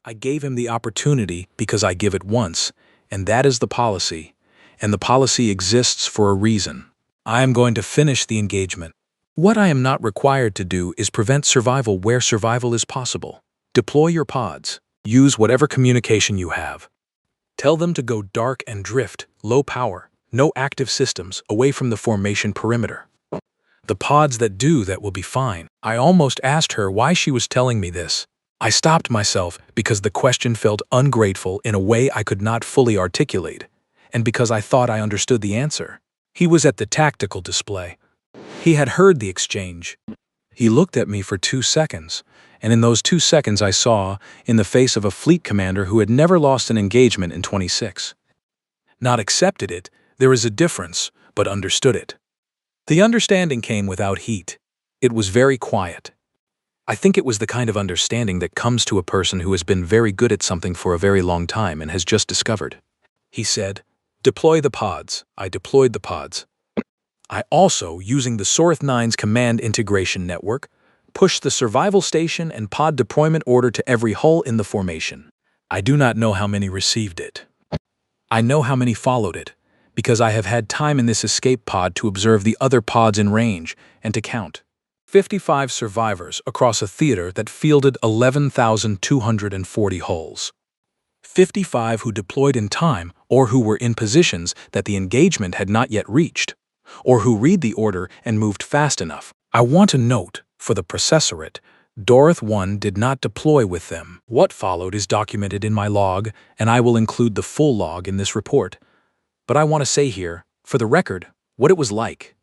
I gave him the opportunity because I give it once, and that is the policy. And the policy exists for a reason. I am going to finish the engagement. What I am not required to do is prevent survival where survival is possible. Deploy your pods. Use whatever communication you have. Tell them to go dark and drift, low power, no active systems, away from the formation perimeter. The pods that do that will be fine. I almost asked her why she was telling me this. I stopped myself because the question felt ungrateful in a way I could not fully articulate, and because I thought I understood the answer. He was at the tactical display. He had heard the exchange. He looked at me for 2 seconds, and in those 2 seconds I saw, in the face of a fleet commander who had never lost an engagement in 26. Not accepted it, there is a difference, but understood it. The understanding came without heat. It was very quiet. I think it was the kind of understanding that comes to a person who has been very good at something for a very long time and has just discovered. He said, "Deploy the pods." I deployed the pods. I also, using the Sorth 9's command integration network, pushed the survival station and pod deployment order to every hull in the formation. I do not know how many received it. I know how many followed it, because I have had time in this escape pod to observe the other pods in range and to count. 55 survivors across a theater that fielded 11,240 hulls. 55 who deployed in time or who were in positions that the engagement had not yet reached, or who read the order and moved fast enough. I want to note, for the processorate, Dorothy 1 did not deploy with them. What followed is documented in my log, and I will include the full log in this report. But I want to say here, for the record, what it was like.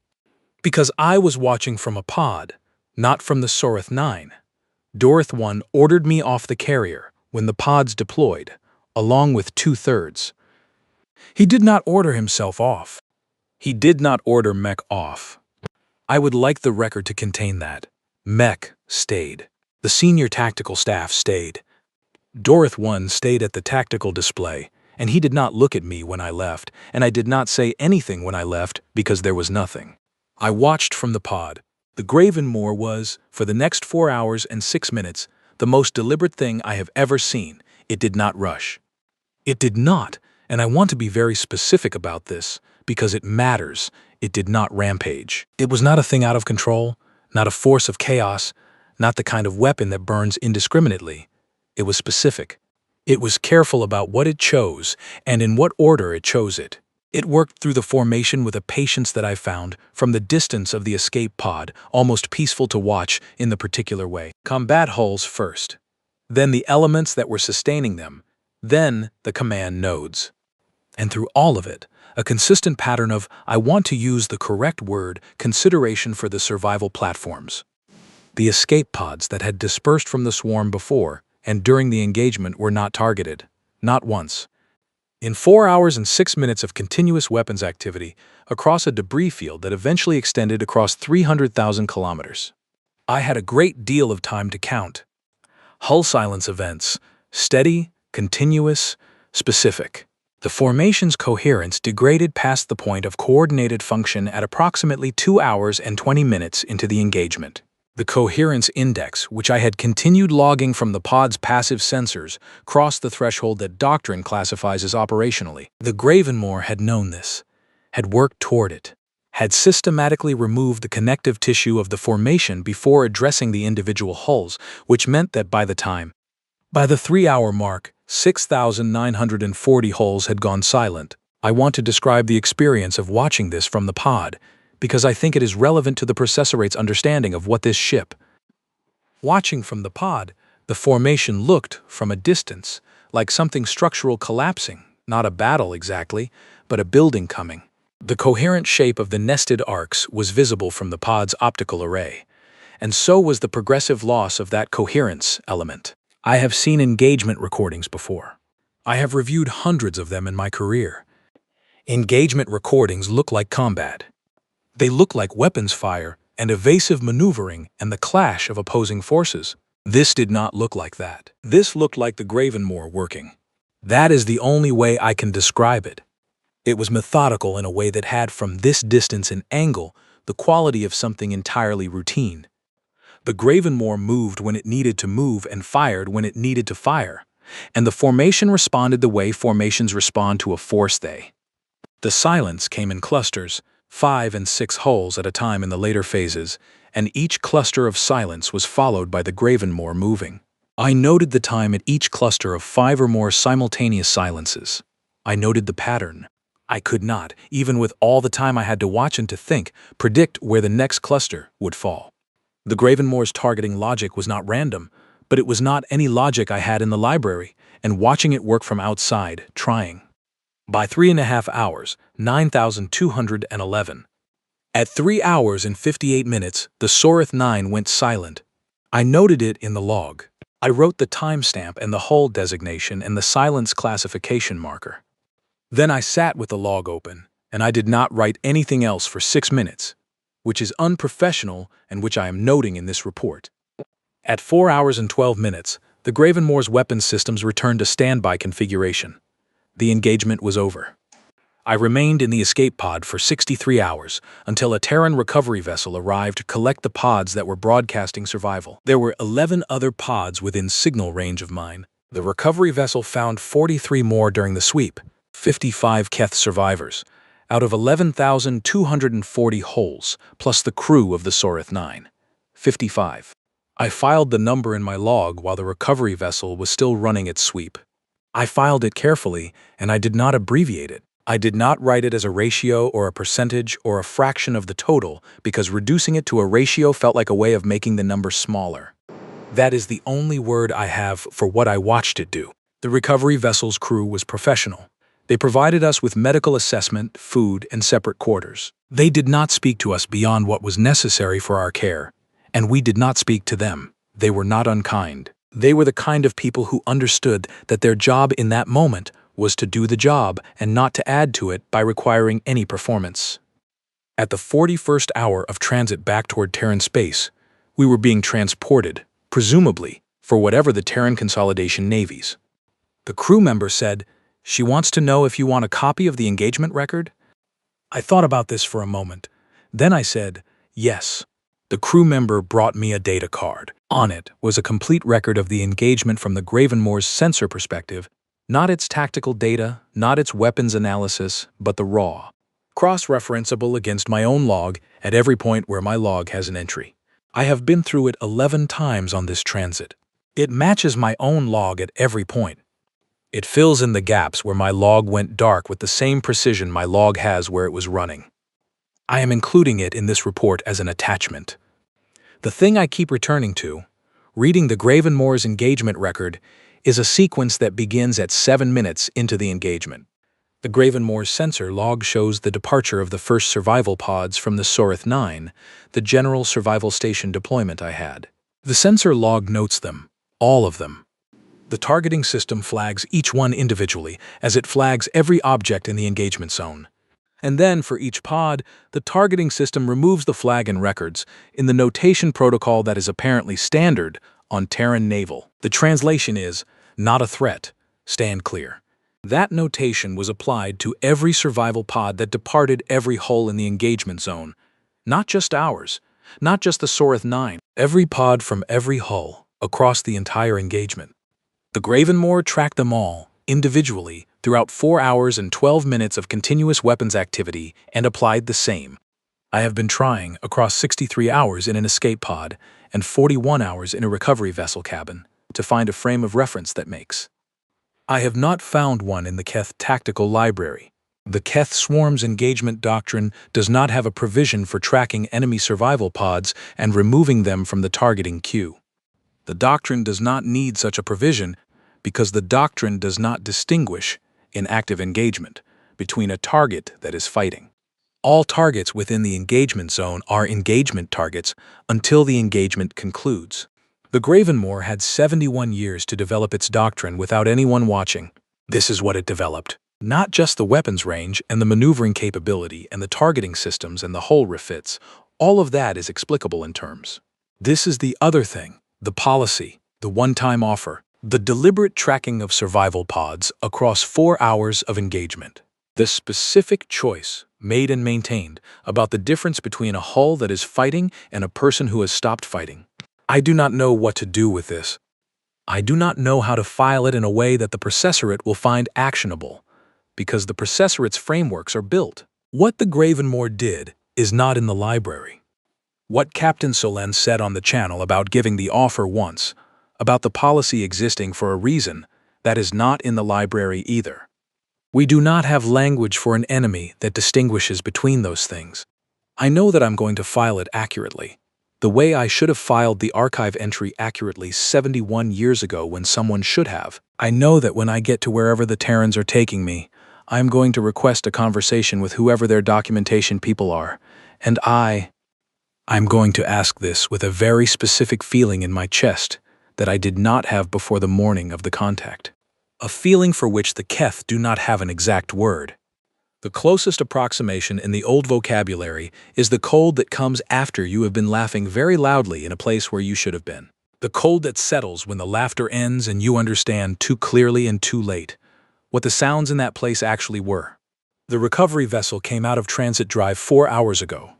Because I was watching from a pod, not from the Sorth 9. Dorothy 1 ordered me off the carrier when the pods deployed, along with 2/3. He did not order himself off. He did not order Mech off. I would like the record to contain that. Mech stayed. The senior tactical staff stayed. Dorothy 1 stayed at the tactical display, and he did not look at me when I left, and I did not say anything when I left because there was nothing. I watched from the pod. The Gravenmoor was, for the next 4 hours and 6 minutes, the most deliberate thing I have ever seen. It did not rush. It did not, and I want to be very specific about this, because it matters. It did not rampage. It was not a thing out of control, not a force of chaos, not the kind of weapon that burns indiscriminately. It was specific. It was careful about what it chose and in what order it chose it. It worked through the formation with a patience that I found, from the distance of the escape pod, almost peaceful to watch in the particular way. Combat hulls first, then the elements that were sustaining them, then the command nodes. And through all of it, a consistent pattern of, I want to use the correct word, consideration for the survival platforms. The escape pods that had dispersed from the swarm before and during the engagement were not targeted, not once. In 4 hours and 6 minutes of continuous weapons activity across a debris field that eventually extended across 300,000 kilometers. I had a great deal of time to count. Hull silence events, steady, continuous, specific. The formation's coherence degraded past the point of coordinated function at approximately 2 hours and 20 minutes into the engagement. The coherence index, which I had continued logging from the pod's passive sensors, crossed the threshold that doctrine classifies as operationally. The Gravenmoor had known this, had worked toward it, had systematically removed the connective tissue of the formation before addressing the individual hulls, which meant that by the 3-hour mark, 6,940 hulls had gone silent. I want to describe the experience of watching this from the pod, because I think it is relevant to the processorate's understanding of what this ship. Watching from the pod, the formation looked, from a distance, like something structural collapsing, not a battle exactly, but a building coming. The coherent shape of the nested arcs was visible from the pod's optical array, and so was the progressive loss of that coherence element. I have seen engagement recordings before. I have reviewed hundreds of them in my career. Engagement recordings look like combat. They look like weapons fire and evasive maneuvering and the clash of opposing forces. This did not look like that. This looked like the Gravenmoor working. That is the only way I can describe it. It was methodical in a way that had from this distance and angle the quality of something entirely routine. The Gravenmoor moved when it needed to move and fired when it needed to fire, and the formation responded the way formations respond to a force they. The silence came in clusters, 5 and 6 holes at a time in the later phases, and each cluster of silence was followed by the Gravenmoor moving. I noted the time at each cluster of 5 or more simultaneous silences. I noted the pattern. I could not, even with all the time I had to watch and to think, predict where the next cluster would fall. The Gravenmoor's targeting logic was not random, but it was not any logic I had in the library, and watching it work from outside, trying. By 3.5 hours, 9,211. At 3 hours and 58 minutes, the Sorith 9 went silent. I noted it in the log. I wrote the timestamp and the hull designation and the silence classification marker. Then I sat with the log open, and I did not write anything else for 6 minutes, which is unprofessional and which I am noting in this report. At 4 hours and 12 minutes, the Gravenmoor's weapons systems returned to standby configuration. The engagement was over. I remained in the escape pod for 63 hours until a Terran recovery vessel arrived to collect the pods that were broadcasting survival. There were 11 other pods within signal range of mine. The recovery vessel found 43 more during the sweep, 55 Keth survivors, out of 11,240 holes, plus the crew of the Sorith 9. 55. I filed the number in my log while the recovery vessel was still running its sweep. I filed it carefully, and I did not abbreviate it. I did not write it as a ratio or a percentage or a fraction of the total because reducing it to a ratio felt like a way of making the number smaller. That is the only word I have for what I watched it do. The recovery vessel's crew was professional. They provided us with medical assessment, food, and separate quarters. They did not speak to us beyond what was necessary for our care, and we did not speak to them. They were not unkind. They were the kind of people who understood that their job in that moment was to do the job and not to add to it by requiring any performance. At the 41st hour of transit back toward Terran space, we were being transported, presumably, for whatever the Terran Consolidation navies. The crew member said, "She wants to know if you want a copy of the engagement record?" I thought about this for a moment. Then I said, "Yes." The crew member brought me a data card. On it was a complete record of the engagement from the Gravenmoor's sensor perspective, not its tactical data, not its weapons analysis, but the raw. Cross-referenceable against my own log at every point where my log has an entry. I have been through it 11 times on this transit. It matches my own log at every point. It fills in the gaps where my log went dark with the same precision my log has where it was running. I am including it in this report as an attachment. The thing I keep returning to, reading the Gravenmoor's engagement record, is a sequence that begins at 7 minutes into the engagement. The Gravenmoor's sensor log shows the departure of the first survival pods from the Sorith 9, the general survival station deployment I had. The sensor log notes them, all of them. The targeting system flags each one individually as it flags every object in the engagement zone. And then, for each pod, the targeting system removes the flag and records in the notation protocol that is apparently standard on Terran Naval. The translation is, "Not a threat, stand clear." That notation was applied to every survival pod that departed every hull in the engagement zone. Not just ours, not just the Sorith 9, every pod from every hull across the entire engagement. The Gravenmoor tracked them all, individually, throughout 4 hours and 12 minutes of continuous weapons activity and applied the same. I have been trying across 63 hours in an escape pod and 41 hours in a recovery vessel cabin to find a frame of reference that makes. I have not found one in the Keth Tactical Library. The Keth Swarm's engagement doctrine does not have a provision for tracking enemy survival pods and removing them from the targeting queue. The doctrine does not need such a provision because the doctrine does not distinguish, in active engagement, between a target that is fighting. All targets within the engagement zone are engagement targets until the engagement concludes. The Gravenmoor had 71 years to develop its doctrine without anyone watching. This is what it developed. Not just the weapons range and the maneuvering capability and the targeting systems and the hull refits. All of that is explicable in terms. This is the other thing, the policy, the one-time offer, the deliberate tracking of survival pods across 4 hours of engagement. The specific choice, made and maintained, about the difference between a hull that is fighting and a person who has stopped fighting. I do not know what to do with this. I do not know how to file it in a way that the processorate will find actionable, because the processorate's frameworks are built. What the Gravenmoor did is not in the library. What Captain Solen said on the channel about giving the offer once, about the policy existing for a reason, that is not in the library either. We do not have language for an enemy that distinguishes between those things. I know that I'm going to file it accurately, the way I should have filed the archive entry accurately 71 years ago when someone should have. I know that when I get to wherever the Terrans are taking me, I'm going to request a conversation with whoever their documentation people are, and I'm going to ask this with a very specific feeling in my chest that I did not have before the morning of the contact. A feeling for which the Keth do not have an exact word. The closest approximation in the old vocabulary is the cold that comes after you have been laughing very loudly in a place where you should have been. The cold that settles when the laughter ends and you understand too clearly and too late what the sounds in that place actually were. The recovery vessel came out of transit drive 4 hours ago.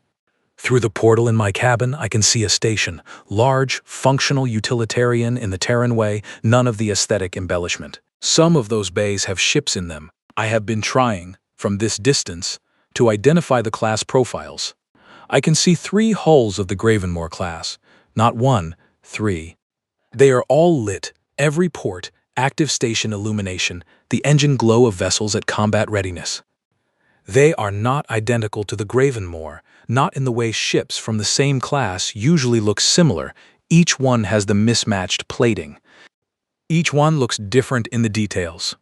Through the portal in my cabin, I can see a station, large, functional, utilitarian in the Terran way, none of the aesthetic embellishment. Some of those bays have ships in them. I have been trying, from this distance, to identify the class profiles. I can see 3 hulls of the Gravenmoor class, not 1, 3. They are all lit, every port, active station illumination, the engine glow of vessels at combat readiness. They are not identical to the Gravenmoor, not in the way ships from the same class usually look similar. Each one has the mismatched plating. Each one looks different in the details.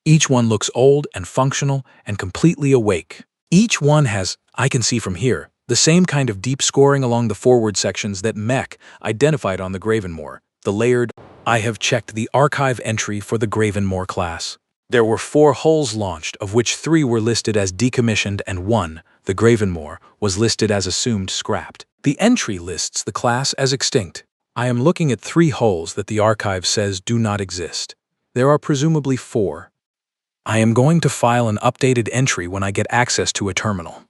Each one looks old and functional and completely awake. Each one has, I can see from here, the same kind of deep scoring along the forward sections that Mech identified on the Gravenmoor, the layered. I have checked the archive entry for the Gravenmoor class. There were 4 hulls launched, of which 3 were listed as decommissioned and 1, the Gravenmoor, was listed as assumed scrapped. The entry lists the class as extinct. I am looking at 3 hulls that the archive says do not exist. There are presumably 4. I am going to file an updated entry when I get access to a terminal.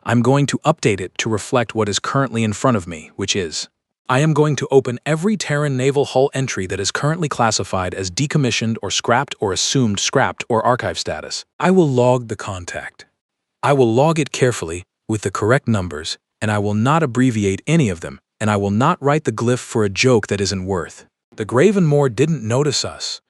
I'm going to update it to reflect what is currently in front of me, which is, I am going to open every Terran naval hull entry that is currently classified as decommissioned or scrapped or assumed scrapped or archive status. I will log the contact. I will log it carefully with the correct numbers, and I will not abbreviate any of them, and I will not write the glyph for a joke that isn't worth. The Gravenmoor didn't notice us.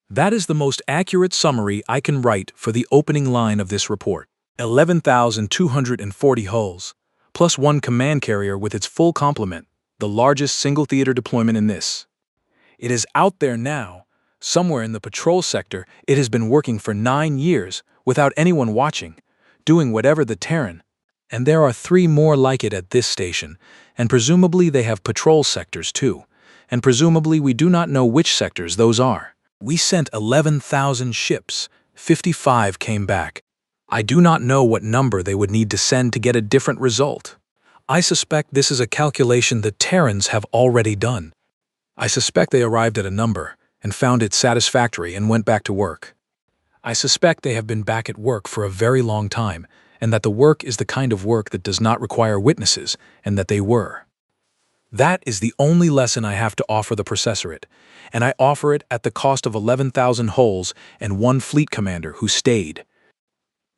That is the most accurate summary I can write for the opening line of this report. 11,240 hulls, plus 1 command carrier with its full complement, the largest single theater deployment in this. It is out there now, somewhere in the patrol sector. It has been working for 9 years without anyone watching, doing whatever the Terran. And there are 3 more like it at this station, and presumably they have patrol sectors too, and presumably we do not know which sectors those are. We sent 11,000 ships, 55 came back. I do not know what number they would need to send to get a different result. I suspect this is a calculation the Terrans have already done. I suspect they arrived at a number and found it satisfactory and went back to work. I suspect they have been back at work for a very long time, and that the work is the kind of work that does not require witnesses, and that they were. That is the only lesson I have to offer the processorate, and I offer it at the cost of 11,000 hulls and 1 fleet commander who stayed.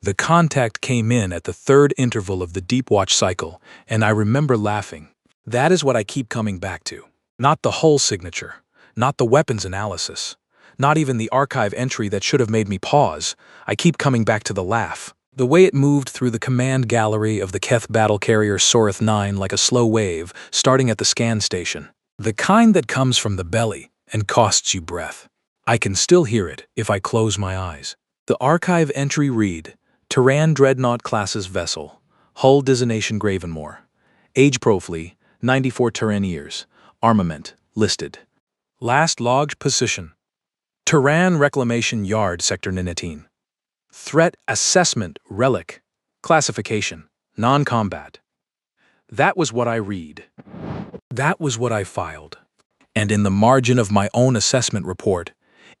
The contact came in at the 3rd interval of the Deep Watch cycle, and I remember laughing. That is what I keep coming back to. Not the hull signature, not the weapons analysis, not even the archive entry that should have made me pause. I keep coming back to the laugh. The way it moved through the command gallery of the Keth battle carrier Sorith 9 like a slow wave, starting at the scan station. The kind that comes from the belly and costs you breath. I can still hear it if I close my eyes. The archive entry read, Terran Dreadnought classes vessel, hull designation Gravenmoor, age profile 94 Terran years, armament listed. Last logged position, Terran Reclamation Yard Sector Ninetine. Threat Assessment Relic, classification, non-combat. That was what I read. That was what I filed. And in the margin of my own assessment report,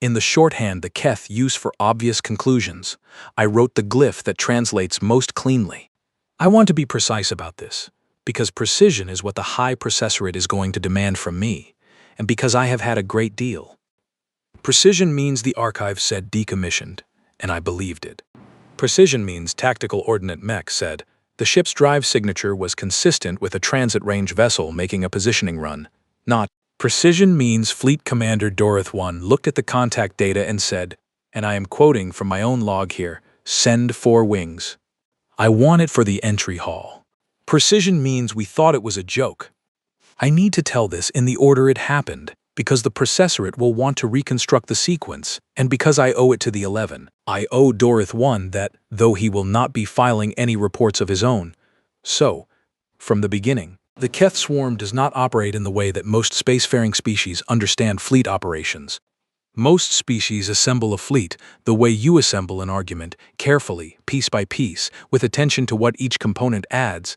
in the shorthand the Keth use for obvious conclusions, I wrote the glyph that translates most cleanly. I want to be precise about this, because precision is what the high processorate is going to demand from me, and because I have had a great deal. Precision means the archive said decommissioned, and I believed it. Precision means Tactical Ordnance Mech said the ship's drive signature was consistent with a transit range vessel making a positioning run, not. Precision means Fleet Commander Dorith 1 looked at the contact data and said, and I am quoting from my own log here, "Send 4 wings. I want it for the entry hall." Precision means we thought it was a joke. I need to tell this in the order it happened, because the processorate will want to reconstruct the sequence, and because I owe it to the 11. I owe Dorith 1 that, though he will not be filing any reports of his own. So, from the beginning, the Keth swarm does not operate in the way that most spacefaring species understand fleet operations. Most species assemble a fleet the way you assemble an argument, carefully, piece by piece, with attention to what each component adds.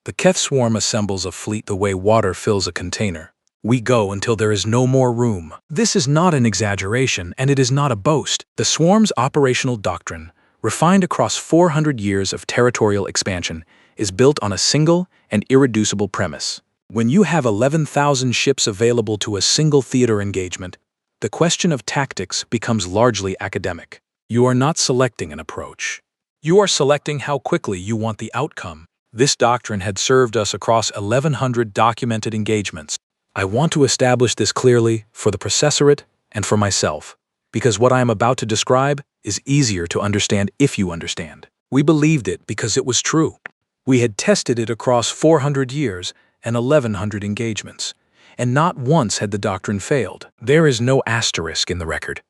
The Keth swarm assembles a fleet the way water fills a container. We go until there is no more room. This is not an exaggeration, and it is not a boast. The swarm's operational doctrine, refined across 400 years of territorial expansion, is built on a single and irreducible premise. When you have 11,000 ships available to a single theater engagement, the question of tactics becomes largely academic. You are not selecting an approach. You are selecting how quickly you want the outcome. This doctrine had served us across 1,100 documented engagements. I want to establish this clearly for the processorate and for myself, because what I am about to describe is easier to understand if you understand. We believed it because it was true. We had tested it across 400 years and 1,100 engagements, and not once had the doctrine failed. There is no asterisk in the record.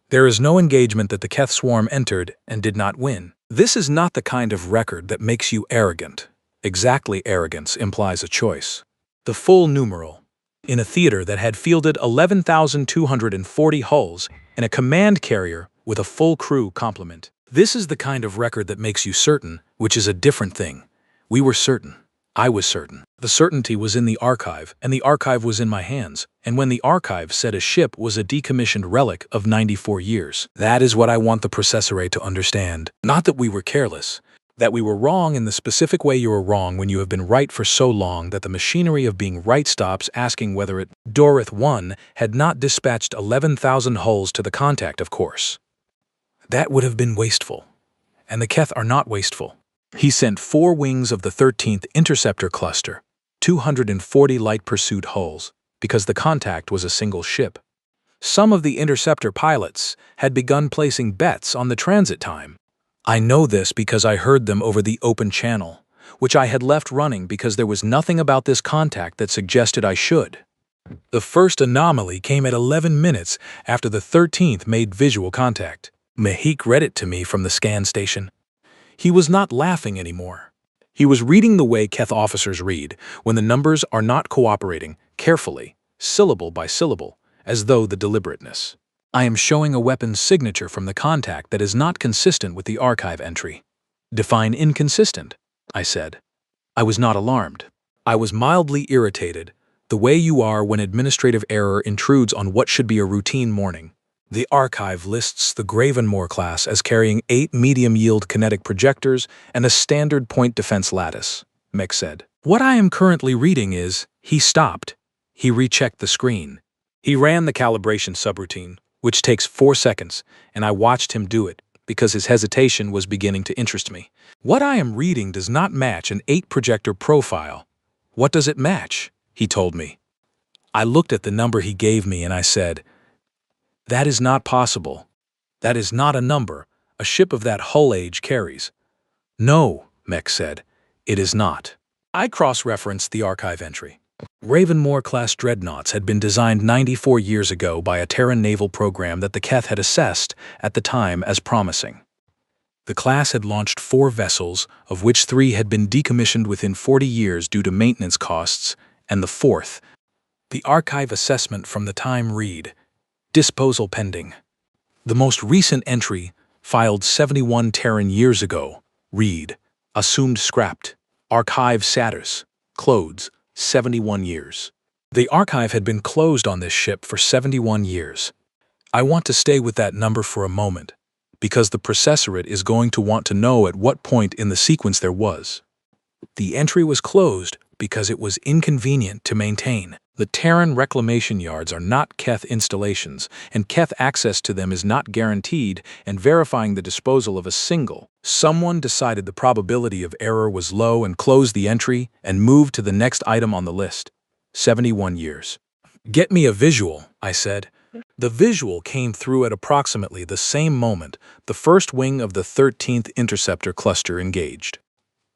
There is no engagement that the Keth swarm entered and did not win. This is not the kind of record that makes you arrogant. Exactly, arrogance implies a choice. The full numeral. In a theater that had fielded 11,240 hulls and a command carrier with a full crew complement. This is the kind of record that makes you certain, which is a different thing. We were certain. I was certain. The certainty was in the archive, and the archive was in my hands. And when the archive said a ship was a decommissioned relic of 94 years, that is what I want the processorate to understand. Not that we were careless, that we were wrong in the specific way you are wrong when you have been right for so long that the machinery of being right stops asking whether it. Dorith 1 had not dispatched 11,000 hulls to the contact, of course. That would have been wasteful. And the Keth are not wasteful. He sent 4 wings of the 13th Interceptor Cluster, 240 light pursuit hulls, because the contact was a single ship. Some of the interceptor pilots had begun placing bets on the transit time. I know this because I heard them over the open channel, which I had left running because there was nothing about this contact that suggested I should. The first anomaly came at 11 minutes after the 13th made visual contact. Mahik read it to me from the scan station. He was not laughing anymore. He was reading the way Keth officers read, when the numbers are not cooperating, carefully, syllable by syllable, as though the deliberateness. I am showing a weapon's signature from the contact that is not consistent with the archive entry. Define inconsistent, I said. I was not alarmed. I was mildly irritated, the way you are when administrative error intrudes on what should be a routine morning. The archive lists the Gravenmoor class as carrying 8 medium-yield kinetic projectors and a standard point defense lattice, Mech said. What I am currently reading is, he stopped. He rechecked the screen. He ran the calibration subroutine, which takes 4 seconds, and I watched him do it, because his hesitation was beginning to interest me. What I am reading does not match an 8-projector profile. What does it match? He told me. I looked at the number he gave me and I said, that is not possible. That is not a number a ship of that hull age carries. No, Mech said, it is not. I cross-referenced the archive entry. Gravenmoor-class dreadnoughts had been designed 94 years ago by a Terran naval program that the Keth had assessed at the time as promising. The class had launched 4 vessels, of which 3 had been decommissioned within 40 years due to maintenance costs, and the 4th. The archive assessment from the time read, disposal pending. The most recent entry, filed 71 Terran years ago, read, assumed scrapped, archive status, closed, 71 years. The archive had been closed on this ship for 71 years. I want to stay with that number for a moment, because the processorate is going to want to know at what point in the sequence there was. The entry was closed because it was inconvenient to maintain. The Terran reclamation yards are not Keth installations, and Keth access to them is not guaranteed, and verifying the disposal of a single. Someone decided the probability of error was low and closed the entry and moved to the next item on the list. 71 years. Get me a visual, I said. The visual came through at approximately the same moment the first wing of the 13th Interceptor cluster engaged.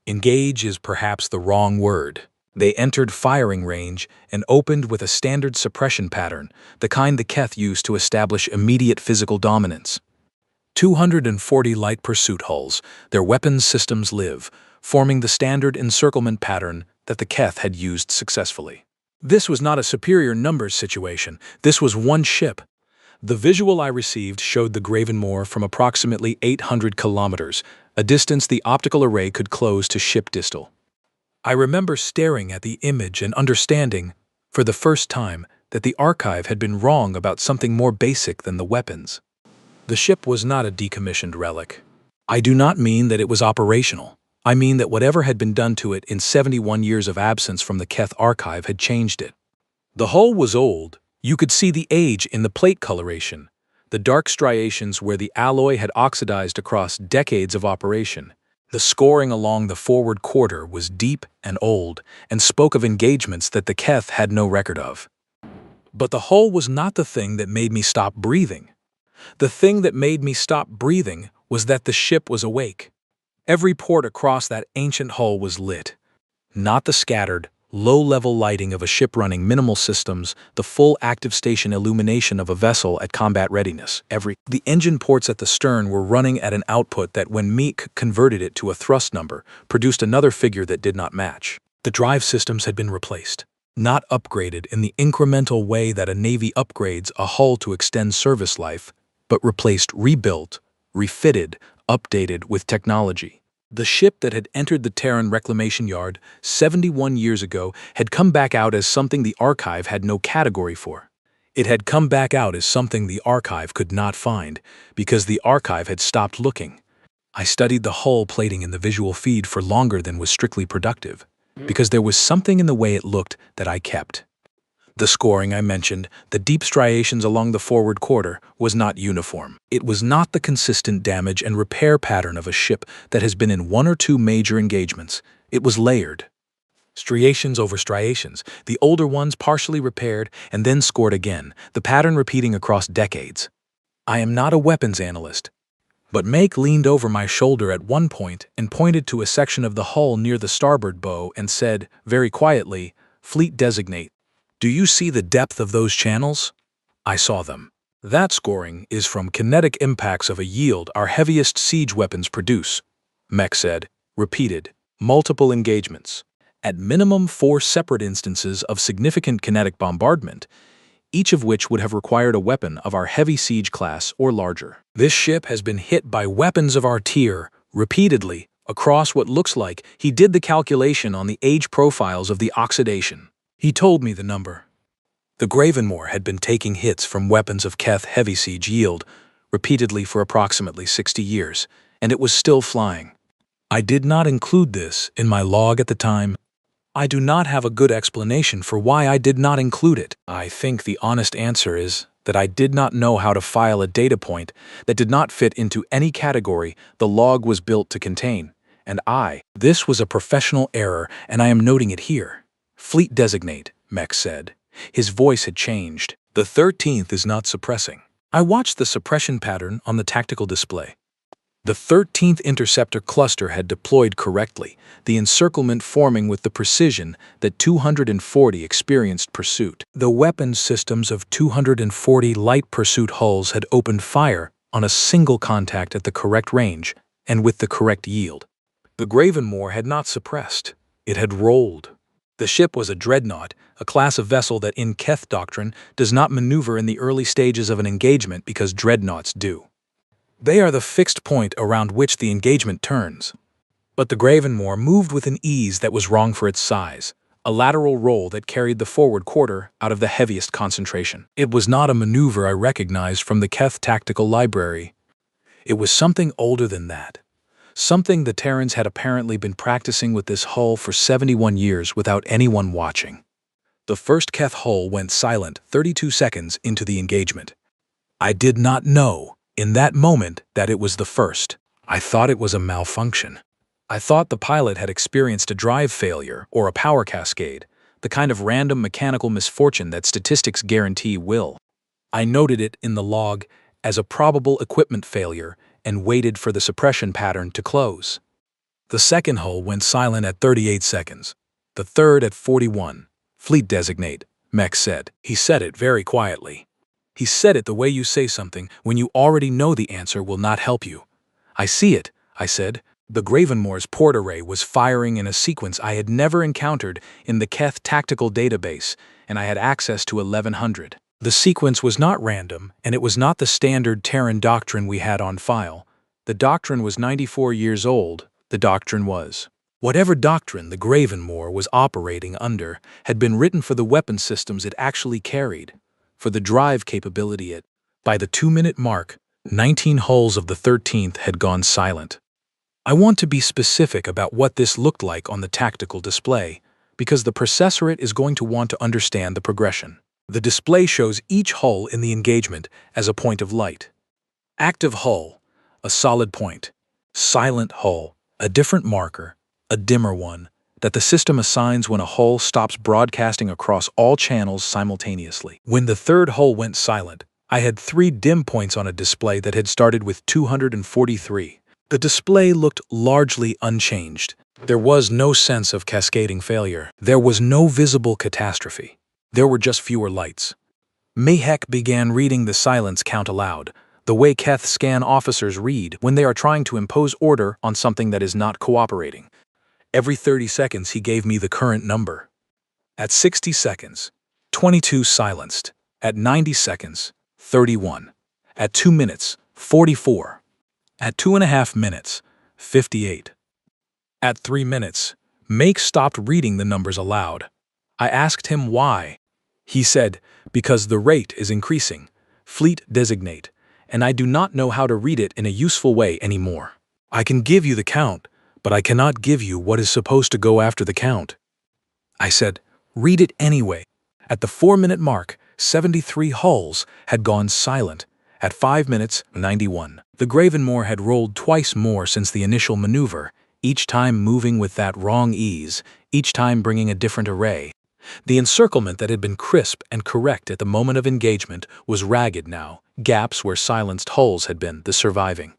Engage is perhaps the wrong word. They entered firing range and opened with a standard suppression pattern, the kind the Keth used to establish immediate physical dominance. 240 light pursuit hulls, their weapons systems live, forming the standard encirclement pattern that the Keth had used successfully. This was not a superior numbers situation, this was one ship. The visual I received showed the Gravenmoor from approximately 800 kilometers, a distance the optical array could close to ship distal. I remember staring at the image and understanding, for the first time, that the archive had been wrong about something more basic than the weapons. The ship was not a decommissioned relic. I do not mean that it was operational. I mean that whatever had been done to it in 71 years of absence from the Keth archive had changed it. The hull was old. You could see the age in the plate coloration, the dark striations where the alloy had oxidized across decades of operation. The scoring along the forward quarter was deep and old and spoke of engagements that the Keth had no record of. But the hull was not the thing that made me stop breathing. The thing that made me stop breathing was that the ship was awake. Every port across that ancient hull was lit. Not the scattered, low-level lighting of a ship running minimal systems, the full active station illumination of a vessel at combat readiness. The engine ports at the stern were running at an output that, when Meek converted it to a thrust number, produced another figure that did not match. The drive systems had been replaced, not upgraded in the incremental way that a Navy upgrades a hull to extend service life, but replaced, rebuilt, refitted, updated with technology. The ship that had entered the Terran reclamation yard 71 years ago had come back out as something the archive had no category for. It had come back out as something the archive could not find, because the archive had stopped looking. I studied the hull plating in the visual feed for longer than was strictly productive, because there was something in the way it looked that I kept. The scoring I mentioned, the deep striations along the forward quarter, was not uniform. It was not the consistent damage and repair pattern of a ship that has been in one or two major engagements. It was layered. Striations over striations, the older ones partially repaired and then scored again, the pattern repeating across decades. I am not a weapons analyst, but Make leaned over my shoulder at one point and pointed to a section of the hull near the starboard bow and said, very quietly, "Fleet designate. Do you see the depth of those channels?" I saw them. That scoring is from kinetic impacts of a yield our heaviest siege weapons produce, Mech said, repeated, multiple engagements. At minimum 4 separate instances of significant kinetic bombardment, each of which would have required a weapon of our heavy siege class or larger. This ship has been hit by weapons of our tier, repeatedly, across what looks like he did the calculation on the age profiles of the oxidation. He told me the number. The Gravenmoor had been taking hits from weapons of Keth heavy siege yield repeatedly for approximately 60 years, and it was still flying. I did not include this in my log at the time. I do not have a good explanation for why I did not include it. I think the honest answer is that I did not know how to file a data point that did not fit into any category the log was built to contain, and this was a professional error, and I am noting it here. Fleet designate, Mech said. His voice had changed. The 13th is not suppressing. I watched the suppression pattern on the tactical display. The 13th Interceptor cluster had deployed correctly, the encirclement forming with the precision that 240 experienced pursuit. The weapons systems of 240 light pursuit hulls had opened fire on a single contact at the correct range and with the correct yield. The Gravenmoor had not suppressed. It had rolled. The ship was a dreadnought, a class of vessel that in Keth doctrine does not maneuver in the early stages of an engagement because dreadnoughts do. They are the fixed point around which the engagement turns. But the Gravenmoor moved with an ease that was wrong for its size, a lateral roll that carried the forward quarter out of the heaviest concentration. It was not a maneuver I recognized from the Keth tactical library. It was something older than that, something the Terrans had apparently been practicing with this hull for 71 years without anyone watching. The first Keth hull went silent 32 seconds into the engagement. I did not know, in that moment, that it was the first. I thought it was a malfunction. I thought the pilot had experienced a drive failure or a power cascade, the kind of random mechanical misfortune that statistics guarantee will. I noted it in the log as a probable equipment failure and waited for the suppression pattern to close. The second hull went silent at 38 seconds. The third at 41. Fleet designate, Mech said. He said it very quietly. He said it the way you say something when you already know the answer will not help you. I see it, I said. The Gravenmoor's port array was firing in a sequence I had never encountered in the Keth tactical database, and I had access to 1100. The sequence was not random, and it was not the standard Terran doctrine we had on file. The doctrine was 94 years old. The doctrine was. Whatever doctrine the Gravenmoor was operating under had been written for the weapon systems it actually carried, for the drive capability it. By the 2-minute mark, 19 hulls of the 13th had gone silent. I want to be specific about what this looked like on the tactical display, because the processorate is going to want to understand the progression. The display shows each hull in the engagement as a point of light. Active hull, a solid point. Silent hull, a different marker, a dimmer one, that the system assigns when a hull stops broadcasting across all channels simultaneously. When the third hull went silent, I had 3 dim points on a display that had started with 243. The display looked largely unchanged. There was no sense of cascading failure. There was no visible catastrophe. There were just fewer lights. Mayhek began reading the silence count aloud, the way Keth scan officers read when they are trying to impose order on something that is not cooperating. Every 30 seconds he gave me the current number. At 60 seconds, 22 silenced. At 90 seconds, 31. At 2 minutes, 44. At 2.5 minutes, 58. At 3 minutes, Make stopped reading the numbers aloud. I asked him why. He said, because the rate is increasing, fleet designate, and I do not know how to read it in a useful way anymore. I can give you the count, but I cannot give you what is supposed to go after the count. I said, read it anyway. At the 4-minute mark, 73 hulls had gone silent. At 5 minutes, 91. The Gravenmoor had rolled twice more since the initial maneuver, each time moving with that wrong ease, each time bringing a different array. The encirclement that had been crisp and correct at the moment of engagement was ragged now, gaps where silenced hulls had been the surviving.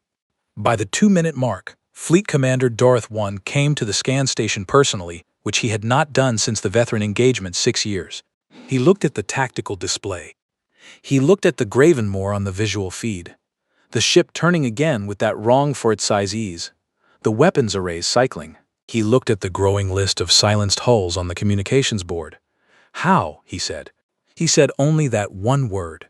By the 2-minute mark, Fleet Commander Dorth 1 came to the scan station personally, which he had not done since the veteran engagement 6 years. He looked at the tactical display. He looked at the Gravenmoor on the visual feed. The ship turning again with that wrong for its size ease. The weapons arrays cycling. He looked at the growing list of silenced hulls on the communications board. How? He said. He said only that one word.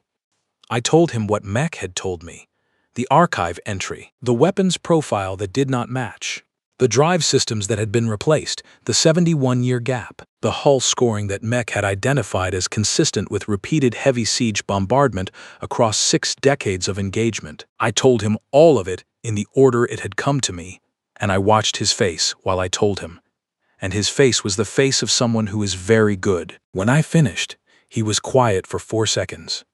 I told him what Mech had told me. The archive entry, the weapons profile that did not match, the drive systems that had been replaced, the 71-year gap, the hull scoring that Mech had identified as consistent with repeated heavy siege bombardment across 6 decades of engagement. I told him all of it in the order it had come to me, and I watched his face while I told him. And his face was the face of someone who is very good. When I finished, he was quiet for 4 seconds.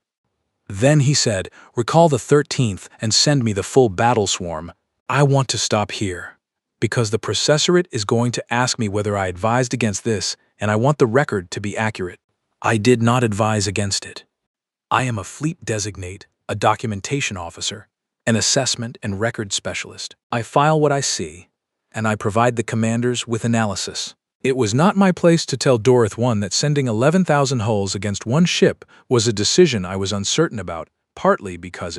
Then he said, recall the 13th and send me the full battle swarm. I want to stop here, because the processorate is going to ask me whether I advised against this, and I want the record to be accurate. I did not advise against it. I am a fleet designate, a documentation officer, an assessment and record specialist. I file what I see, and I provide the commanders with analysis. It was not my place to tell Dorth 1 that sending 11,000 hulls against one ship was a decision I was uncertain about, partly because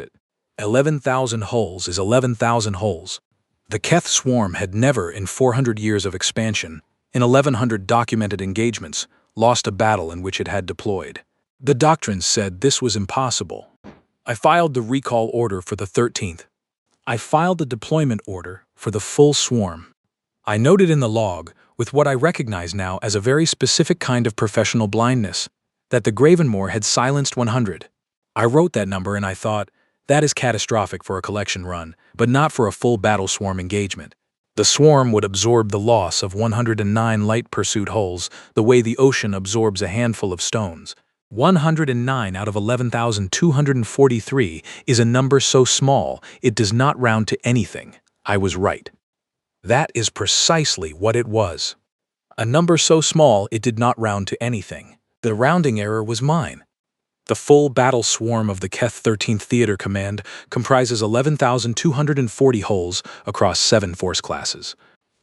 11,000 hulls is 11,000 hulls. The Keth swarm had never, in 400 years of expansion, in 1,100 documented engagements, lost a battle in which it had deployed. The doctrine said this was impossible. I filed the recall order for the 13th. I filed the deployment order for the full swarm. I noted in the log, with what I recognize now as a very specific kind of professional blindness, that the Gravenmoor had silenced 100. I wrote that number and I thought, that is catastrophic for a collection run, but not for a full battle swarm engagement. The swarm would absorb the loss of 109 light pursuit hulls the way the ocean absorbs a handful of stones. 109 out of 11,243 is a number so small it does not round to anything. I was right. That is precisely what it was. A number so small it did not round to anything. The rounding error was mine. The full battle swarm of the Keth 13th Theater Command comprises 11,240 hulls across 7 force classes.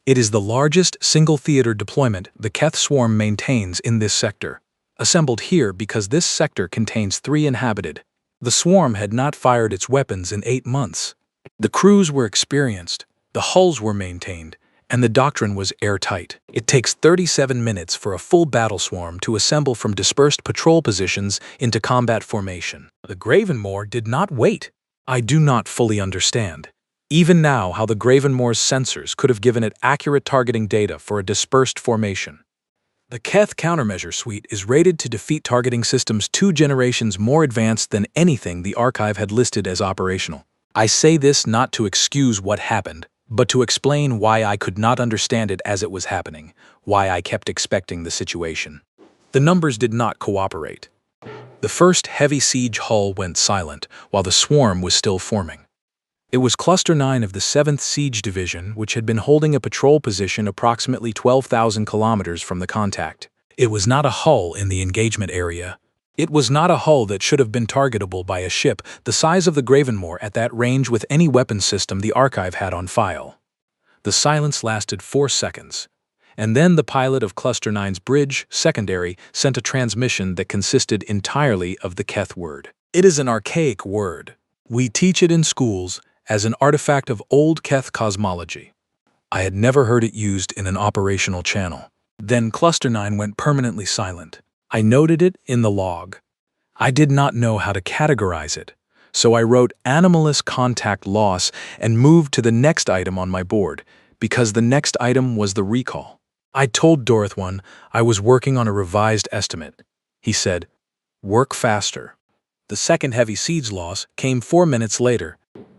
It is the largest single theater deployment the Keth swarm maintains in this sector, assembled here because this sector contains 3 inhabited. The swarm had not fired its weapons in 8 months. The crews were experienced, the hulls were maintained, and the doctrine was airtight. It takes 37 minutes for a full battle swarm to assemble from dispersed patrol positions into combat formation. The Gravenmoor did not wait. I do not fully understand, even now, how the Gravenmoor's sensors could have given it accurate targeting data for a dispersed formation. The Keth countermeasure suite is rated to defeat targeting systems 2 generations more advanced than anything the archive had listed as operational. I say this not to excuse what happened, but to explain why I could not understand it as it was happening, why I kept expecting the situation. The numbers did not cooperate. The first heavy siege hull went silent while the swarm was still forming. It was Cluster 9 of the 7th Siege Division, which had been holding a patrol position approximately 12,000 kilometers from the contact. It was not a hull in the engagement area. It was not a hull that should have been targetable by a ship the size of the Gravenmoor at that range with any weapon system the archive had on file. The silence lasted 4 seconds, and then the pilot of Cluster 9's bridge, secondary, sent a transmission that consisted entirely of the Keth word. It is an archaic word. We teach it in schools as an artifact of old Keth cosmology. I had never heard it used in an operational channel. Then Cluster 9 went permanently silent. I noted it in the log. I did not know how to categorize it, so I wrote anomalous contact loss and moved to the next item on my board, because the next item was the recall. I told Dorothy I was working on a revised estimate. He said, "Work faster." The second heavy siege loss came 4 minutes later.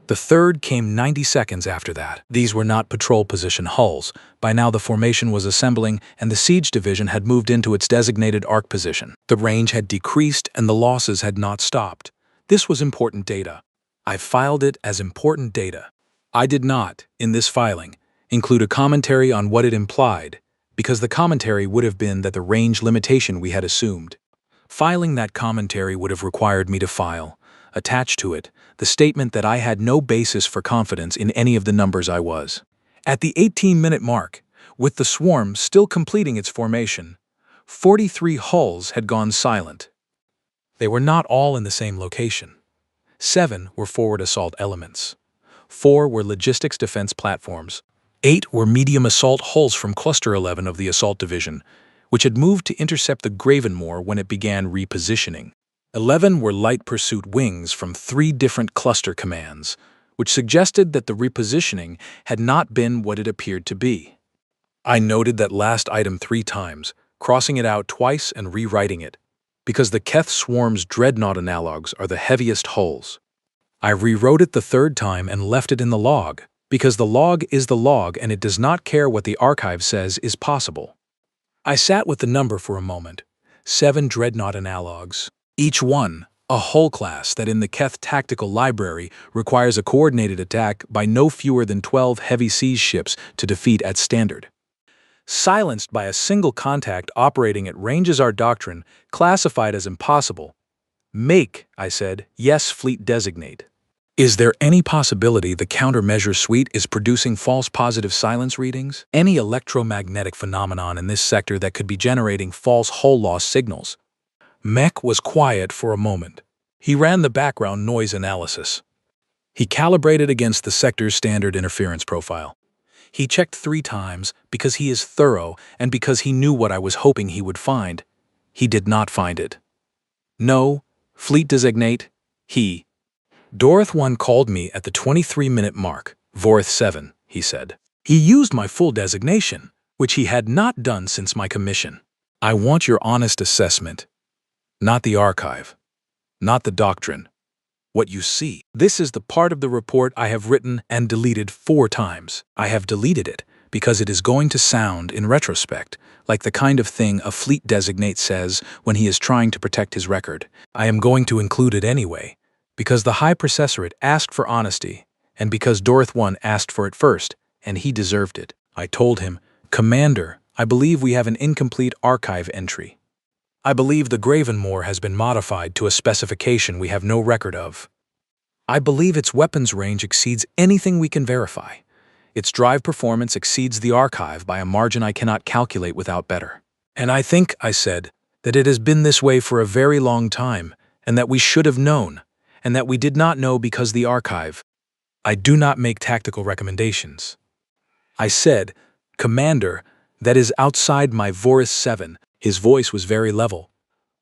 The third came 90 seconds after that. These were not patrol position hulls. By now the formation was assembling and the siege division had moved into its designated arc position. The range had decreased and the losses had not stopped. This was important data. I filed it as important data. I did not, in this filing, include a commentary on what it implied, because the commentary would have been that the range limitation we had assumed. Filing that commentary would have required me to file, attached to it, the statement that I had no basis for confidence in any of the numbers I was. At the 18-minute mark, with the swarm still completing its formation, 43 hulls had gone silent. They were not all in the same location. 7 were forward assault elements. 4 were logistics defense platforms. 8 were medium assault hulls from Cluster 11 of the Assault Division, which had moved to intercept the Gravenmoor when it began repositioning. 11 were light pursuit wings from 3 different cluster commands, which suggested that the repositioning had not been what it appeared to be. I noted that last item 3 times, crossing it out twice and rewriting it, because the Keth swarm's dreadnought analogs are the heaviest hulls. I rewrote it the 3rd time and left it in the log, because the log is the log and it does not care what the archive says is possible. I sat with the number for a moment. 7 dreadnought analogs. Each one, a hull class that in the Keth Tactical Library requires a coordinated attack by no fewer than 12 heavy siege ships to defeat at standard. Silenced by a single contact operating at ranges our doctrine, classified as impossible. Make, I said, yes, fleet designate. Is there any possibility the countermeasure suite is producing false positive silence readings? Any electromagnetic phenomenon in this sector that could be generating false hull loss signals? Mech was quiet for a moment. He ran the background noise analysis. He calibrated against the sector's standard interference profile. He checked 3 times because he is thorough and because he knew what I was hoping he would find. He did not find it. No, fleet designate, he. Dorothy 1 called me at the 23-minute mark, Vorth 7, he said. He used my full designation, which he had not done since my commission. I want your honest assessment. Not the archive, not the doctrine, What you see. This is the part of the report I have written and deleted 4 times. I have deleted it because it is going to sound, in retrospect, like the kind of thing a fleet designate says when he is trying to protect his record. I am going to include it anyway, because the High Processorate asked for honesty, and because Dorth 1 asked for it first, and he deserved it. I told him, "Commander, I believe we have an incomplete archive entry. I believe the Gravenmoor has been modified to a specification we have no record of. I believe its weapons range exceeds anything we can verify. Its drive performance exceeds the archive by a margin I cannot calculate without better. And I think," I said, "that it has been this way for a very long time, and that we should have known, and that we did not know because the archive. I do not make tactical recommendations." I said, "Commander, that is outside my Voris 7. His voice was very level.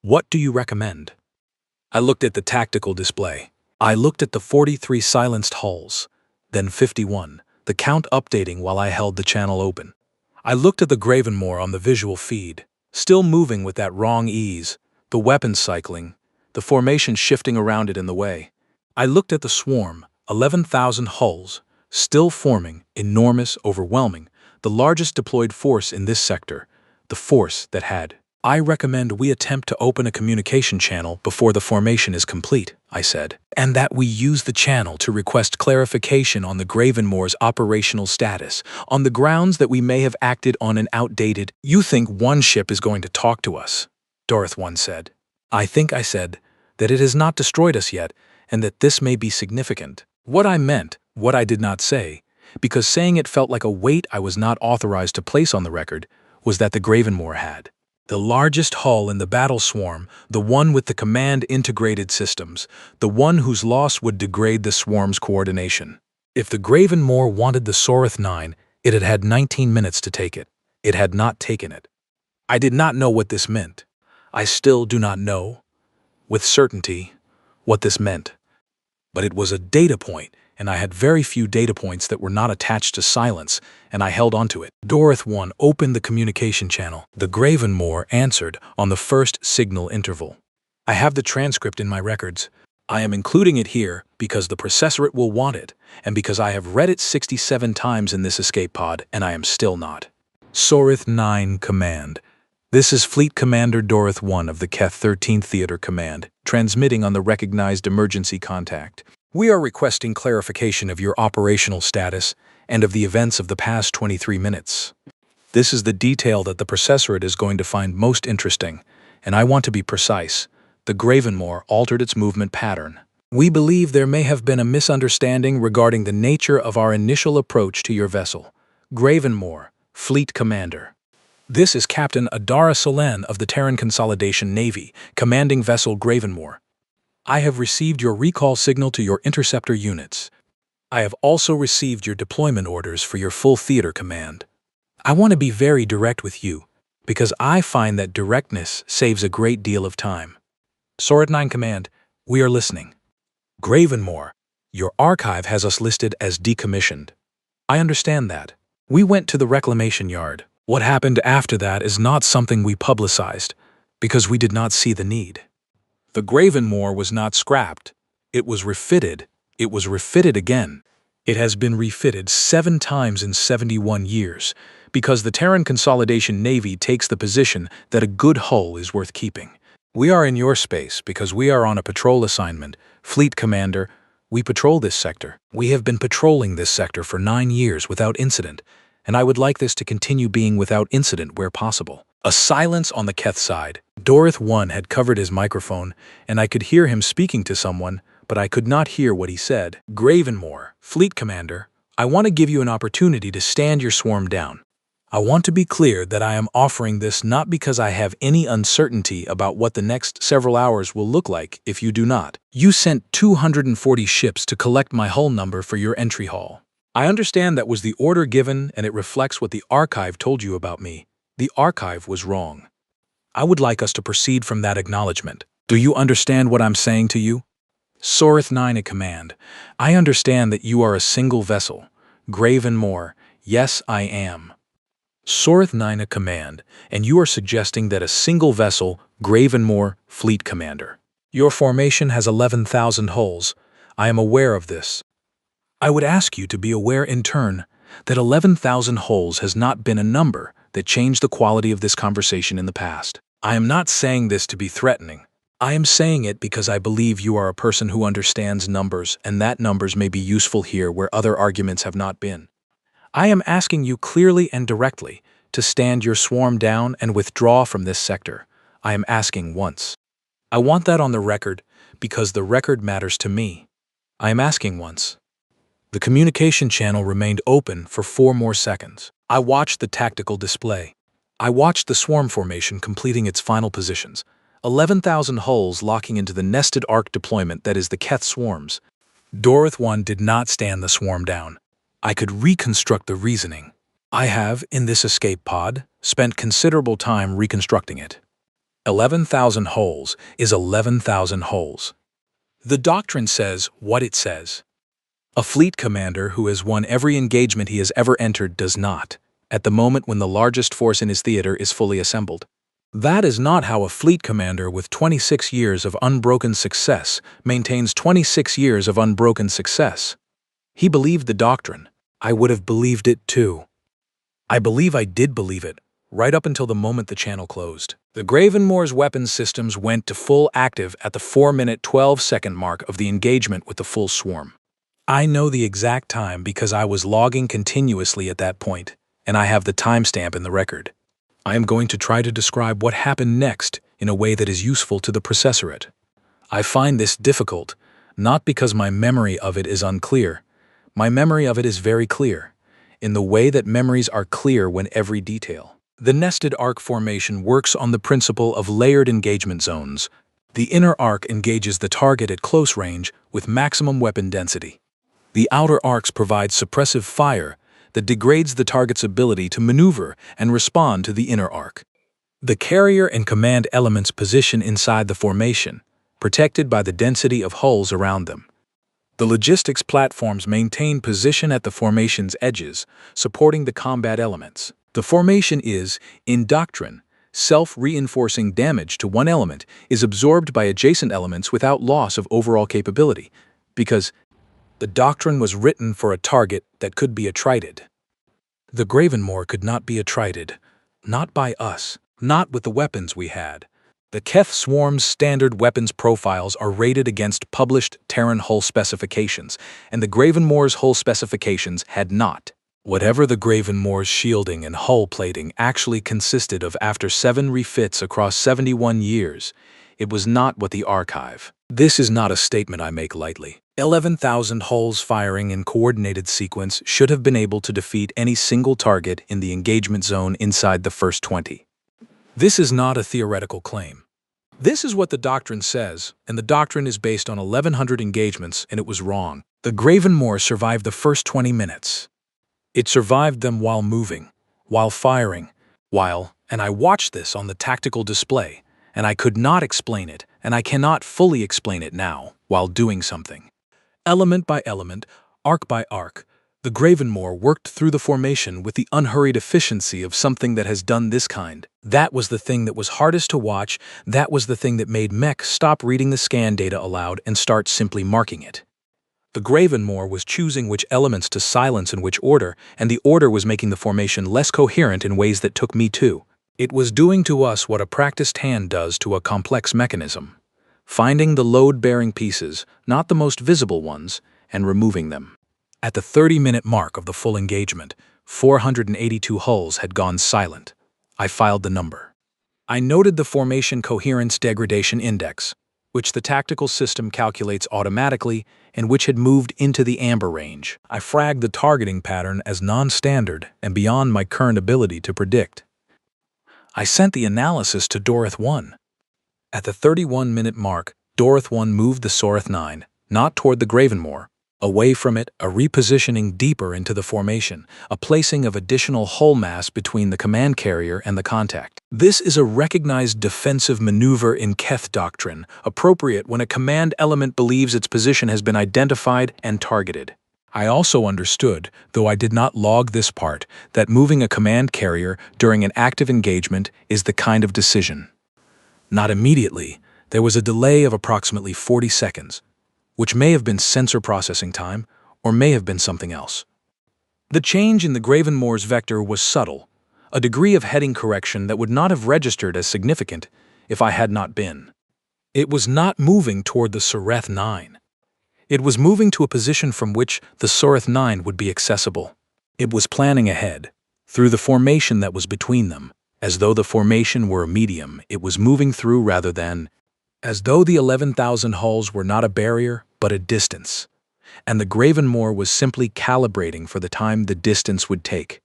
"What do you recommend?" I looked at the tactical display. I looked at the 43 silenced hulls, then 51, the count updating while I held the channel open. I looked at the Gravenmoor on the visual feed, still moving with that wrong ease, the weapons cycling, the formation shifting around it in the way. I looked at the swarm, 11,000 hulls, still forming, enormous, overwhelming, the largest deployed force in this sector, the force that had. "I recommend we attempt to open a communication channel before the formation is complete," I said, "and that we use the channel to request clarification on the Gravenmoor's operational status, on the grounds that we may have acted on an outdated—" "You think one ship is going to talk to us," Dorth 1 said. "I think," I said, "that it has not destroyed us yet, and that this may be significant." What I meant, what I did not say, because saying it felt like a weight I was not authorized to place on the record, was that the Gravenmoor had the largest hull in the battle swarm, the one with the command-integrated systems, the one whose loss would degrade the swarm's coordination. If the Gravenmoor wanted the Sorith 9, it had had 19 minutes to take it. It had not taken it. I did not know what this meant. I still do not know, with certainty, what this meant. But it was a data point, and I had very few data points that were not attached to silence, and I held onto it. Dorth 1 opened the communication channel. The Gravenmoor answered on the first signal interval. I have the transcript in my records. I am including it here because the processorate will want it, and because I have read it 67 times in this escape pod, and I am still not. Sorith 9 Command. This is Fleet Commander Dorth 1 of the Keth 13th Theater Command, transmitting on the recognized emergency contact. We are requesting clarification of your operational status and of the events of the past 23 minutes. This is the detail that the processorate is going to find most interesting, and I want to be precise. The Gravenmoor altered its movement pattern. We believe there may have been a misunderstanding regarding the nature of our initial approach to your vessel. Gravenmoor, Fleet Commander. This is Captain Adara Solen of the Terran Consolidation Navy, commanding vessel Gravenmoor. I have received your recall signal to your interceptor units. I have also received your deployment orders for your full theater command. I want to be very direct with you, because I find that directness saves a great deal of time. Sorith 9 Command, we are listening. Gravenmoor, your archive has us listed as decommissioned. I understand that. We went to the reclamation yard. What happened after that is not something we publicized, because we did not see the need. The Gravenmoor was not scrapped. It was refitted. It was refitted again. It has been refitted 7 times in 71 years, because the Terran Consolidation Navy takes the position that a good hull is worth keeping. We are in your space because we are on a patrol assignment. Fleet Commander, we patrol this sector. We have been patrolling this sector for 9 years without incident, and I would like this to continue being without incident where possible. A silence on the Keth side. Dorth 1 had covered his microphone, and I could hear him speaking to someone, but I could not hear what he said. Gravenmoor, Fleet Commander, I want to give you an opportunity to stand your swarm down. I want to be clear that I am offering this not because I have any uncertainty about what the next several hours will look like if you do not. You sent 240 ships to collect my hull number for your entry hall. I understand that was the order given, and it reflects what the archive told you about me. The archive was wrong. I would like us to proceed from that acknowledgement. Do you understand what I'm saying to you? Sorith 9 a command. I understand that you are a single vessel. Gravenmoor. Yes, I am. Sorith 9 a command, and you are suggesting that a single vessel, Gravenmoor, Fleet Commander. Your formation has 11,000 holes. I am aware of this. I would ask you to be aware in turn that 11,000 holes has not been a number that changed the quality of this conversation in the past. I am not saying this to be threatening. I am saying it because I believe you are a person who understands numbers, and that numbers may be useful here where other arguments have not been. I am asking you clearly and directly to stand your swarm down and withdraw from this sector. I am asking once. I want that on the record because the record matters to me. I am asking once. The communication channel remained open for 4 more seconds. I watched the tactical display. I watched the swarm formation completing its final positions. 11,000 hulls locking into the nested arc deployment that is the Keth swarms. Dorith 1 did not stand the swarm down. I could reconstruct the reasoning. I have, in this escape pod, spent considerable time reconstructing it. 11,000 hulls is 11,000 hulls. The doctrine says what it says. A fleet commander who has won every engagement he has ever entered does not, at the moment when the largest force in his theater is fully assembled. That is not how a fleet commander with 26 years of unbroken success maintains 26 years of unbroken success. He believed the doctrine. I would have believed it too. I believe I did believe it, right up until the moment the channel closed. The Gravenmoor's weapons systems went to full active at the 4-minute 12-second mark of the engagement with the full swarm. I know the exact time because I was logging continuously at that point, and I have the timestamp in the record. I am going to try to describe what happened next in a way that is useful to the processorate. I find this difficult, not because my memory of it is unclear. My memory of it is very clear, in the way that memories are clear when every detail. The nested arc formation works on the principle of layered engagement zones. The inner arc engages the target at close range with maximum weapon density. The outer arcs provide suppressive fire that degrades the target's ability to maneuver and respond to the inner arc. The carrier and command elements position inside the formation, protected by the density of hulls around them. The logistics platforms maintain position at the formation's edges, supporting the combat elements. The formation is, in doctrine, self-reinforcing. Damage to one element is absorbed by adjacent elements without loss of overall capability, because the doctrine was written for a target that could be attrited. The Gravenmoor could not be attrited, not by us, not with the weapons we had. The Keth swarm's standard weapons profiles are rated against published Terran hull specifications, and the Gravenmoor's hull specifications had not. Whatever the Gravenmoor's shielding and hull plating actually consisted of after 7 refits across 71 years, it was not what the archive. This is not a statement I make lightly. 11,000 hulls firing in coordinated sequence should have been able to defeat any single target in the engagement zone inside the first 20. This is not a theoretical claim. This is what the doctrine says, and the doctrine is based on 1,100 engagements, and it was wrong. The Gravenmoor survived the first 20 minutes. It survived them while moving, while firing, and I watched this on the tactical display, and I could not explain it, and I cannot fully explain it now, while doing something. Element by element, arc by arc, the Gravenmoor worked through the formation with the unhurried efficiency of something that has done this kind. That was the thing that was hardest to watch. That was the thing that made Mech stop reading the scan data aloud and start simply marking it. The Gravenmoor was choosing which elements to silence in which order, and the order was making the formation less coherent in ways that took me too. It was doing to us what a practiced hand does to a complex mechanism. Finding the load-bearing pieces, not the most visible ones, and removing them. At the 30-minute mark of the full engagement, 482 hulls had gone silent. I filed the number. I noted the formation coherence degradation index, which the tactical system calculates automatically and which had moved into the amber range. I flagged the targeting pattern as non-standard and beyond my current ability to predict. I sent the analysis to Dorith 1. At the 31-minute mark, Dorith 1 moved the Sorith 9, not toward the Gravenmoor, away from it, a repositioning deeper into the formation, a placing of additional hull mass between the command carrier and the contact. This is a recognized defensive maneuver in Keth doctrine, appropriate when a command element believes its position has been identified and targeted. I also understood, though I did not log this part, that moving a command carrier during an active engagement is the kind of decision. Not immediately, There was a delay of approximately 40 seconds, which may have been sensor processing time or may have been something else. The change in the Gravenmoor's vector was subtle, a degree of heading correction that would not have registered as significant if I had not been. It was not moving toward the Soreth 9. It was moving to a position from which the Soreth 9 would be accessible. It was planning ahead, through the formation that was between them, as though the formation were a medium it was moving through rather than, as though the 11,000 hulls were not a barrier but a distance, and the Gravenmoor was simply calibrating for the time the distance would take.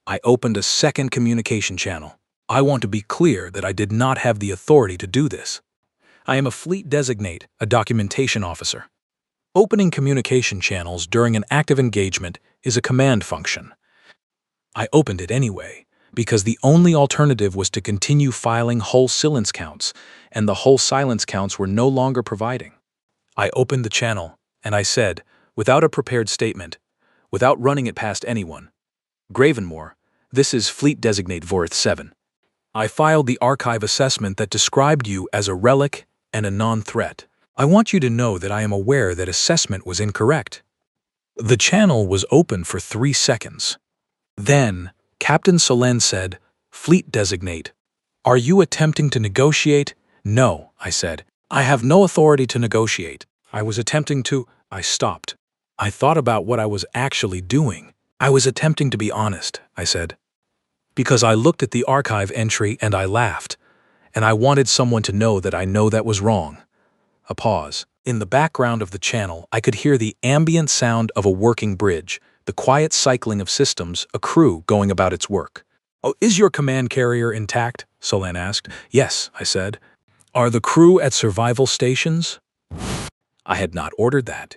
I opened a second communication channel. I want to be clear that I did not have the authority to do this. I am a fleet designate, a documentation officer. Opening communication channels during an active engagement is a command function. I opened it anyway, because the only alternative was to continue filing hull silence counts, and the hull silence counts were no longer providing. I opened the channel, and I said, without a prepared statement, without running it past anyone, Gravenmoor, this is Fleet Designate Vorith 7. I filed the archive assessment that described you as a relic and a non-threat. I want you to know that I am aware that assessment was incorrect. The channel was open for 3 seconds. Then, Captain Solen said, Fleet Designate, are you attempting to negotiate? No, I said. I have no authority to negotiate. I was attempting to... I stopped. I thought about what I was actually doing. I was attempting to be honest, I said. Because I looked at the archive entry and I laughed, and I wanted someone to know that I know that was wrong. A pause. In the background of the channel, I could hear the ambient sound of a working bridge, the quiet cycling of systems, a crew going about its work. Oh, is your command carrier intact? Solen asked. Yes, I said. Are the crew at survival stations? I had not ordered that.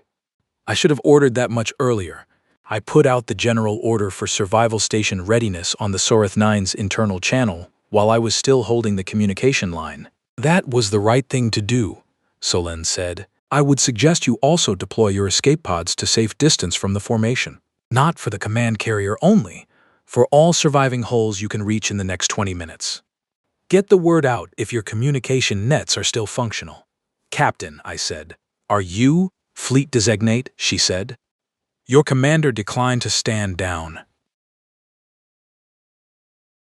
I should have ordered that much earlier. I put out the general order for survival station readiness on the Soreth 9's internal channel while I was still holding the communication line. That was the right thing to do, Solen said. I would suggest you also deploy your escape pods to safe distance from the formation. Not for the command carrier only, for all surviving hulls you can reach in the next 20 minutes. Get the word out if your communication nets are still functional. Captain, I said. Are you Fleet Designate? She said. Your commander declined to stand down.